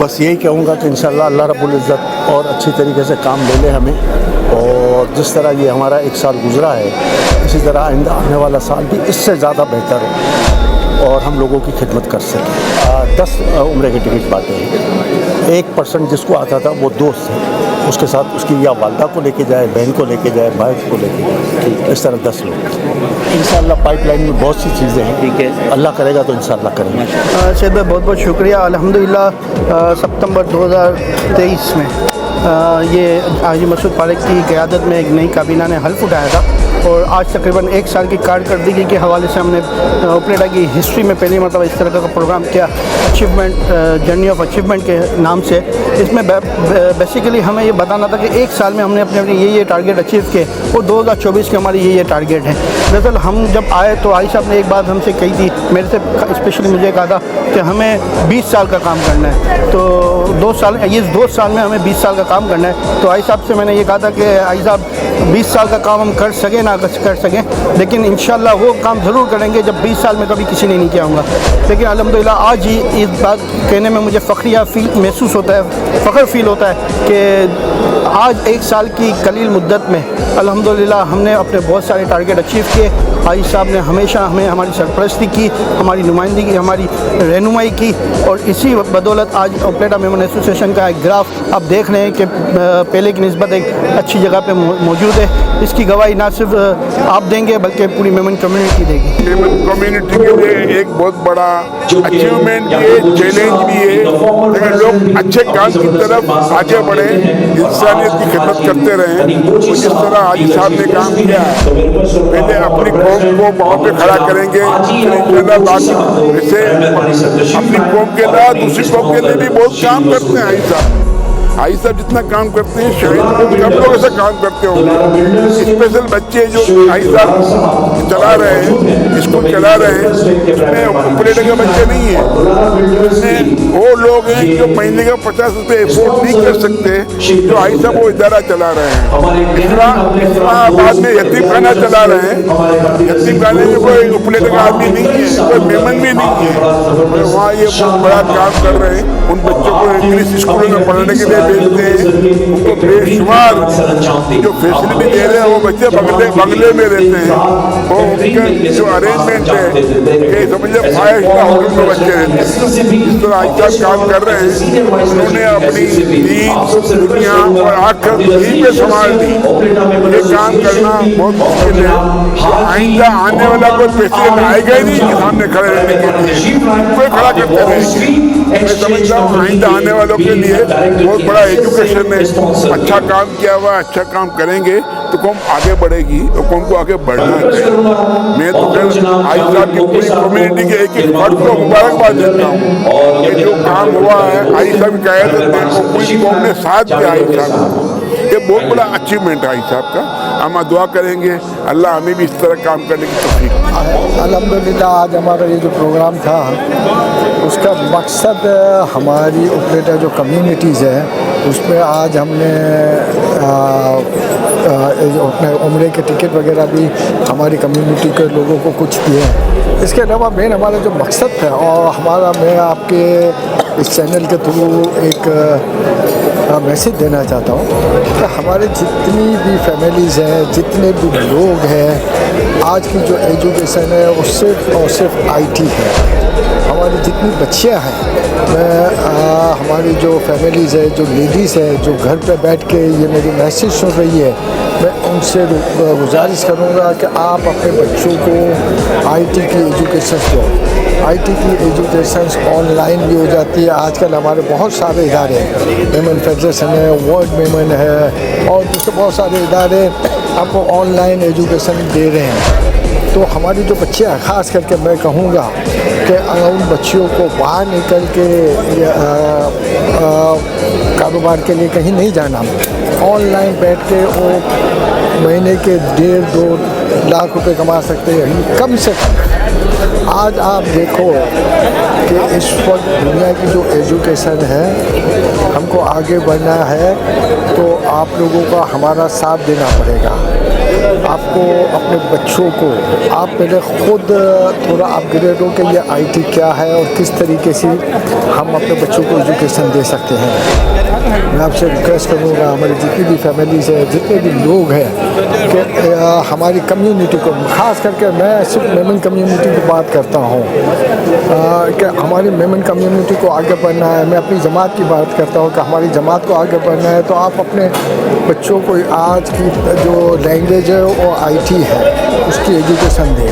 बस यही कहूँगा कि इंशाअल्लाह अल्लाह रब्बुल इज़्ज़त और अच्छी तरीके से काम ले ले हमें, और जिस तरह ये हमारा एक साल गुजरा है इसी तरह आइंदा आने वाला साल भी इससे ज़्यादा बेहतर हो और हम लोगों की खिदमत कर सकें। 10 उम्रे के टिकट बांटे हैं। 1% जिसको आता था वो दोस्त है, उसके साथ उसकी या वालदा को लेके जाए, बहन को लेके जाए, भाई को लेके जाए, इस तरह 10 लोग। इंशाअल्लाह पाइपलाइन में बहुत सी चीज़ें हैं, ठीक है, अल्लाह करेगा तो इंशाअल्लाह करेंगे। सैयद भाई बहुत बहुत शुक्रिया। अल्हम्दुलिल्लाह सितंबर 2023 में ये हाजी मसूद फारूक की क़यादत में एक नई काबीना ने हल्फ उठाया था, और आज तकरीबन 1 साल की कारकर्दगी के हवाले से हमने उपलेटा की हिस्ट्री में पहली मतलब इस तरह का प्रोग्राम किया, अचीवमेंट जर्नी ऑफ अचीवमेंट के नाम से। इसमें बेसिकली हमें ये बताना था कि 1 साल में हमने अपने ये टारगेट अचीव किए, और 2024 के हमारी ये टारगेट है। दरअसल हम जब आए तो आई साहब ने एक बात हमसे कही थी, मेरे से स्पेशली मुझे कहा था कि हमें 20 साल का काम करना है, तो 2 साल में हमें 20 साल का काम करना है। तो आई साहब से मैंने ये कहा था कि आई साहब 20 साल का काम हम कर सकें ना कर सकें, लेकिन इंशाल्लाह वो काम ज़रूर करेंगे जब 20 साल में कभी किसी ने नहीं किया होगा। लेकिन अल्हम्दुलिल्लाह आज ही इस बात कहने में मुझे फ़ख्रिया महसूस होता है, फ़ख्र फील होता है कि आज 1 साल की कलील मुद्दत में अल्हम्दुलिल्लाह हमने अपने बहुत सारे टारगेट अचीव किए। आई साहब ने हमेशा हमें हमारी सरपरस्ती की, हमारी नुमाइंदगी, हमारी रहनुमाई की, और इसी बदौलत आज उपलेटा मेमन एसोसिएशन का एक ग्राफ आप देख रहे हैं कि पहले की निस्बत एक अच्छी जगह पे मौजूद है। इसकी गवाही ना सिर्फ आप देंगे बल्कि पूरी मेमन कम्युनिटी देगी। मेमन कम्युनिटी के लिए एक बहुत बड़ा अचीवमेंट भी है, चैलेंज भी है, लेकिन लोग अच्छे काम की तरफ आगे बढ़े, इंसानियत की खिदमत करते रहें। तो जिस तरह हाजी साहब ने काम किया है, पहले अपनी कौम को पाँव पे खड़ा करेंगे, फिर इंशाल्लाह बाकी ऐसे अपनी कौम के लिए दूसरी कौम के लिए भी बहुत काम करते हैं। आई साहब जितना काम करते हैं शायद कम लोग ऐसा काम करते होंगे। स्पेशल बच्चे जो आई साहब चला रहे हैं, स्कूल चला रहे हैं, उसमें उपलेटा के बच्चे नहीं हैं, वो लोग हैं जो महीने का 50 रुपये अफोर्ड नहीं कर सकते, जो आई साहब वो इदारा चला रहे हैं। इस्लामाबाद में यतीम खाना चला रहे हैं, यतीम खाने में कोई उपलेटा का आदमी नहीं है, कोई मेमन भी नहीं है, वहाँ ये बहुत बड़ा काम कर रहे हैं। उन बच्चों को इंग्लिश स्कूलों में पढ़ने के लिए भेजते हैं, उनको बेशुमार जो फैसिलिटी दे रहे हैं, वो बच्चे बंगले में रहते हैं, वो उनके जो अरेंजमेंट है ये समझिए 5 स्टार होटल में बच्चे रहते हैं। इस तरह आज काम कर रहे हैं, उन्होंने अपनी दीन दुनिया और आखिरत यहीं पे संभाल दी। ये काम करना बहुत मुश्किल है, तो आइंदा आने वाला कोई प्रेसिडेंट आएगा ही नहीं कि सामने खड़े रहने के लिए, कोई खड़ा करते रहेंगे। मैं समझता हूँ आइंदा आने वालों के लिए बहुत बड़ा एजुकेशन ने अच्छा काम किया हुआ, अच्छा काम करेंगे तो कौम आगे बढ़ेगी, और कौम को आगे बढ़ना चाहिए। मैं तो आई साहब की पूरी कम्युनिटी के एक फर्द को मुबारकबाद देता हूँ कि जो काम हुआ है आई साहब की क़यादत में, वो पूरी कौम ने साथ दिया आई साहब को। ये बहुत बड़ा अचीवमेंट है आई साहब का। हम दुआ करेंगे अल्लाह हमें भी इस तरह काम करने की तौफीक दे। अल्हम्दुलिल्लाह आज हमारा ये जो प्रोग्राम था उसका मकसद हमारी उपलेटा जो कम्युनिटीज़ है उसमें आज हमने अपने उम्रे के टिकट वगैरह भी हमारी कम्युनिटी के लोगों को कुछ दिए हैं। इसके अलावा मेन हमारा जो मकसद था, और हमारा मैं आपके इस चैनल के थ्रू एक मैसेज देना चाहता हूँ कि हमारे जितनी भी फैमिलीज़ हैं, जितने भी लोग हैं, आज की जो एजुकेशन है वो सिर्फ और सिर्फ आईटी है। हमारी जितनी बच्चियाँ हैं, हमारी जो फैमिलीज़ है, जो लेडीज़ है, जो घर पे बैठ के ये मेरी मैसेज सुन रही है, मैं उनसे गुजारिश करूँगा कि आप अपने बच्चों को आईटी की एजुकेशन दो। आईटी की एजुकेशन ऑनलाइन भी हो जाती है। आजकल हमारे बहुत सारे इदारे हैं, मेमन फेडरेशन है, वर्ल्ड मेमन है, और दूसरे बहुत सारे इदारे आपको ऑनलाइन एजुकेशन दे रहे हैं। तो हमारी जो बच्चे हैं, ख़ास करके मैं कहूँगा कि उन बच्चियों को बाहर निकल के कारोबार के लिए कहीं नहीं जाना, ऑनलाइन बैठ के वो महीने के 1.5-2 लाख रुपए कमा सकते हैं कम से कम। आज आप देखो कि इस वक्त दुनिया की जो एजुकेशन है, हमको आगे बढ़ना है तो आप लोगों का हमारा साथ देना पड़ेगा। आपको अपने बच्चों को आप पहले ख़ुद थोड़ा अपग्रेड हो कि ये IT क्या है और किस तरीके से हम अपने बच्चों को एजुकेशन दे सकते हैं। मैं आपसे रिक्वेस्ट करूँगा, हमारी जितनी भी फैमिलीज़ है, जितने भी लोग हैं, कि हमारी कम्युनिटी को, ख़ास करके मैं सिर्फ मेमन कम्युनिटी की बात करता हूँ, कि हमारी मेमन कम्युनिटी को आगे बढ़ना है। मैं अपनी जमात की बात करता हूँ कि हमारी जमात को आगे बढ़ना है, तो आप अपने बच्चों को आज की जो लैंग्वेज है वो IT है, उसकी एजुकेशन दें।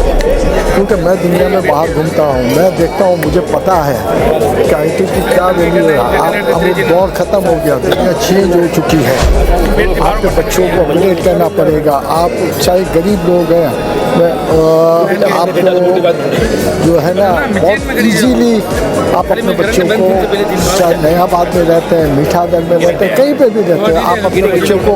क्योंकि मैं दुनिया में बाहर घूमता हूँ, मैं देखता हूँ, मुझे पता है कि IT की क्या वैल्यू है। अब दौर ख़त्म हो गया, दुनिया चेंज हो चुकी है। आपके बच्चों को अपडेट करना पड़ेगा। आप चाहे गरीब लोग हैं, आपको जो है ना बहुत ईजीली आप अपने बच्चों को, चाहे नयाबाद में रहते हैं, मीठादल में रहते हैं, कहीं पे भी रहते हैं, आप अपने बच्चों को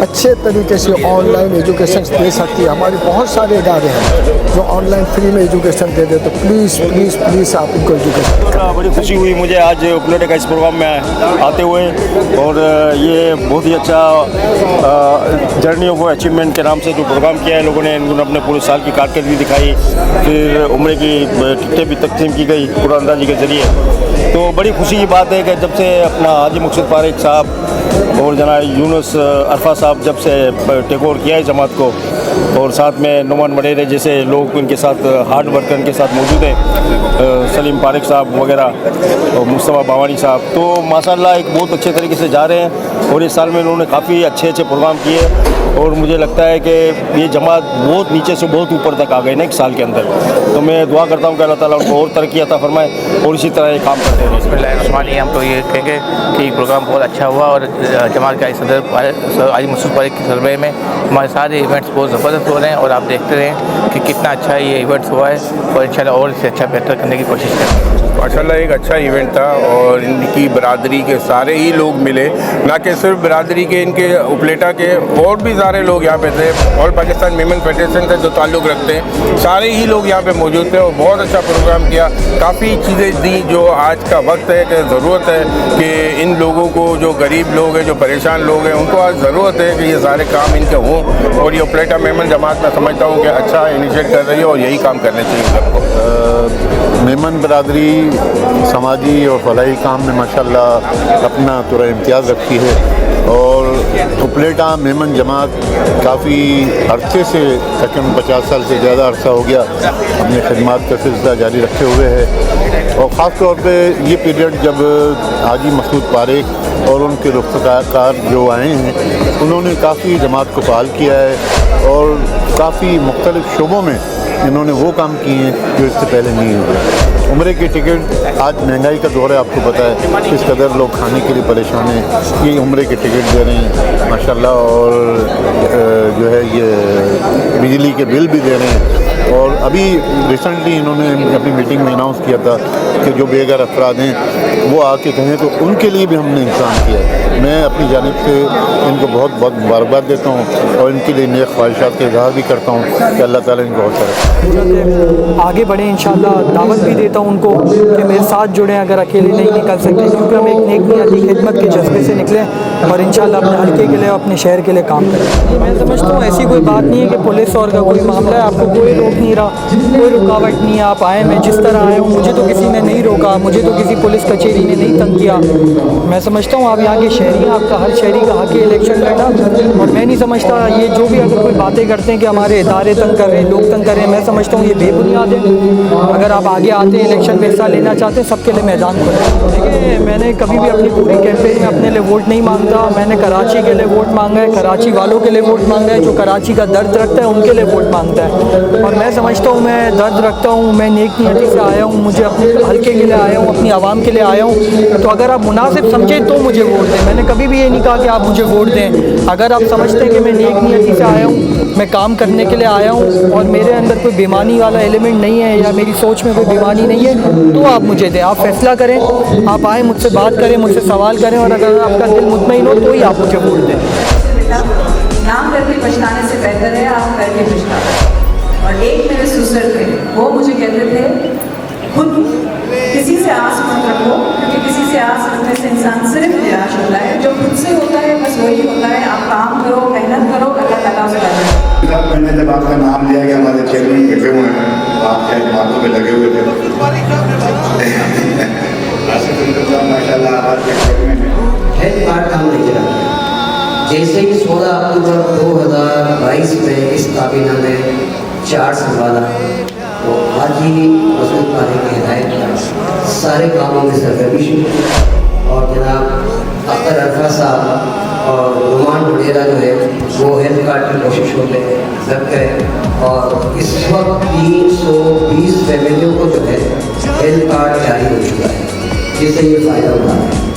अच्छे तरीके से ऑनलाइन एजुकेशन दे सकती है। हमारे बहुत सारे इदारे हैं जो ऑनलाइन फ्री में एजुकेशन दे देते, तो प्लीज़ प्लीज़ प्लीज़ आप इनको एजुकेशन। बड़ी खुशी हुई मुझे आज उपलेटा का इस प्रोग्राम में आते हुए, और ये बहुत ही अच्छा जर्नी ऑफ अचीवमेंट के नाम से जो प्रोग्राम किया है लोगों ने, इन्होंने अपने पूरे साल की कारकर्दगी दिखाई, फिर उम्रे की टिकटें भी तकसीम की गई कुरान के ज़रिए। तो बड़ी खुशी की बात है कि जब से अपना हाजी मकसूद पारेख साहब और जनाब यूनुस अरफा साहब जब से टेक ओवर किया है जमात को, और साथ में नुमान मडेरे जैसे लोग उनके साथ हार्ड वर्कर के साथ मौजूद हैं, सलीम पारेख साहब वगैरह और मुस्तफ़ा बावानी साहब, तो माशाल्लाह एक बहुत अच्छे तरीके से जा रहे हैं। और इस साल में उन्होंने काफ़ी अच्छे प्रोग्राम किए, और मुझे लगता है कि ये जमात बहुत नीचे से बहुत ऊपर तक आ गई ना एक साल के अंदर। तो मैं दुआ करता हूँ कि अल्लाह ताला उनको और तरक्की अता फरमाए और इसी तरह ये काम करते रहें। बिस्मिल्लाहिर्रहमानिर्रहीम। हम तो ये कहेंगे कि प्रोग्राम बहुत अच्छा हुआ, और जमात का सदर हाजी मकसूद पारेख की सरबराही में हमारे सारे इवेंट्स बहुत ज़बरदस्त हो रहे हैं, और आप देखते रहें कि कितना अच्छा ये इवेंट्स हुआ है, और इंशाल्लाह और इससे अच्छा बेहतर करने की कोशिश करें। माशाल्लाह एक अच्छा इवेंट था, और इनकी बरादरी के सारे ही लोग मिले, ना कि सिर्फ बरादरी के, इनके उपलेटा के और भी सारे लोग यहाँ पे थे। ऑल पाकिस्तान मेमन फेडरेशन से जो ताल्लुक़ रखते हैं सारे ही लोग यहाँ पे मौजूद थे, और बहुत अच्छा प्रोग्राम किया। काफ़ी चीज़ें दी जो आज का वक्त है कि ज़रूरत है कि इन लोगों को, जो गरीब लोग हैं, जो परेशान लोग हैं, उनको आज ज़रूरत है कि ये सारे काम इनके हों, और ये उपलेटा मेमन जमात में समझता हूँ कि अच्छा इनिशिएट कर रही है, और यही काम करने चाहिए सबको। मेमन बरादरी समाजी और फलाही काम में माशाल्लाह अपना थोड़ा इम्तियाज़ रखती है, और उपलेटा मेमन जमात काफ़ी अरसे से, तकरीबन 50 साल से ज़्यादा अरसा हो गया अपने खिदमात का सिलसिला जारी रखे हुए है। और ख़ास तौर पे ये पीरियड जब हाजी मकसूद पारेख और उनके रुफ़क़ाकार जो आए हैं, उन्होंने काफ़ी जमात को फ़ाल किया है, और काफ़ी मुख्तलिफ़ शोबों में इन्होंने वो काम किए हैं जो इससे पहले नहीं हुए। उम्रे की टिकट, आज महंगाई का दौर है, आपको पता है किस कदर लोग खाने के लिए परेशान हैं, ये उम्रे की टिकट दे रहे हैं माशाल्लाह, और जो है ये बिजली के बिल भी दे रहे हैं। और अभी रिसेंटली इन्होंने अपनी मीटिंग में अनाउंस किया था कि जो बेघर अफराद हैं वो आके कहें, तो उनके लिए भी हमने इंतज़ाम किया है। मैं अपनी जानिब से इनको बहुत बहुत मुबारकबाद देता हूँ, और इनके लिए नेक ख्वाहिशात का इज़हार भी करता हूँ कि अल्लाह ताला इनको हौसला रखे, आगे बढ़ें इंशाल्लाह। दावत भी देता हूँ उनको कि मेरे साथ जुड़ें अगर अकेले नहीं निकल सकते, क्योंकि हम एक नेक नियती खिदमत के जज्बे से निकलें, और इंशाल्लाह अपने हल्के के लिए, अपने शहर के लिए काम करें। मैं समझता हूँ ऐसी कोई बात नहीं है कि पुलिस और का कोई मामला है, आपको कोई रोक नहीं रहा, कोई रुकावट नहीं है, आप आए, मैं जिस तरह आया हूँ, मुझे तो किसी ने नहीं रोका, मुझे तो किसी पुलिस कचहरी ने नहीं तंग किया। मैं समझता हूँ आप यहाँ के शहरी हैं, आपका हर शहरी का हक है इलेक्शन लड़ना, और मैं नहीं समझता ये जो भी अगर कोई बातें करते हैं कि हमारे इदारे तंग कर रहे हैं, लोग तंग कर रहे हैं, मैं समझता हूँ ये बेबुनियाद है। अगर आप आगे आते हैं, इलेक्शन में हिस्सा लेना चाहते हैं, सबके लिए मैदान खुला। देखिए, मैंने कभी भी अपनी पूरी कैंपेन में अपने लिए वोट नहीं मांगता, मैंने कराची के लिए वोट मांगा है, कराची वालों के लिए वोट मांगा है, जो कराची का दर्द रखता है उनके लिए वोट मांगता है। और मैं समझता हूँ मैं दर्द रखता हूँ, मैं नेक नियति से आया हूँ, मुझे अपने हल्के के लिए आया हूँ, अपनी आवाम के लिए आया हूँ। तो अगर आप मुनासिब समझें तो मुझे वोट दें। मैंने कभी भी ये नहीं कहा कि आप मुझे वोट दें। अगर आप समझते हैं कि मैं नेक नियति से आया हूँ, मैं काम करने के लिए आया हूँ, और मेरे अंदर कोई बेईमानी वाला एलिमेंट नहीं है, या मेरी सोच में कोई बेईमानी नहीं है, तो आप मुझे दें। आप फैसला करें, आप आए, मुझसे बात करें, मुझसे सवाल करें, और अगर आपका दिल मुतमईन हो तो ही आप मुझे वोट दें। नाम करके पछताने से बेहतर है आप करके पछताओ। और एक मेरे सुसर थे, वो मुझे कहते थे खुद किसी से आस मत रखो, क्योंकि किसी से आस रखने से इंसान सिर्फ निराश होता है। जो खुद से होता है बस वही होता है। आप काम करो, मेहनत करो, अल्लाह ताला उसका में जब आपका नाम लिया गया, हमारे चेयरमैन बैठे हुए हैं, आप शायद बातों में लगे हुए थे। माशाल्लाह आज के चेयरमैन हेल्थ कार्ड काम नहीं चला। जैसे ही 16 अक्टूबर 2022 में इस काबीना ने चार्ज संभाला तो आज ही मसूद पारेख की हिदायत पर सारे कामों में सरगर्मी शुरू और जनाब अख्तर अरफा साहब और रुमान वडेरा जो है वो हेल्थ कार्ड की कोशिशों में लग गए और इस वक्त 320 फैमिलियों को जो है हेल्थ कार्ड जारी हो चुका है, जिससे ये फ़ायदा उठा है।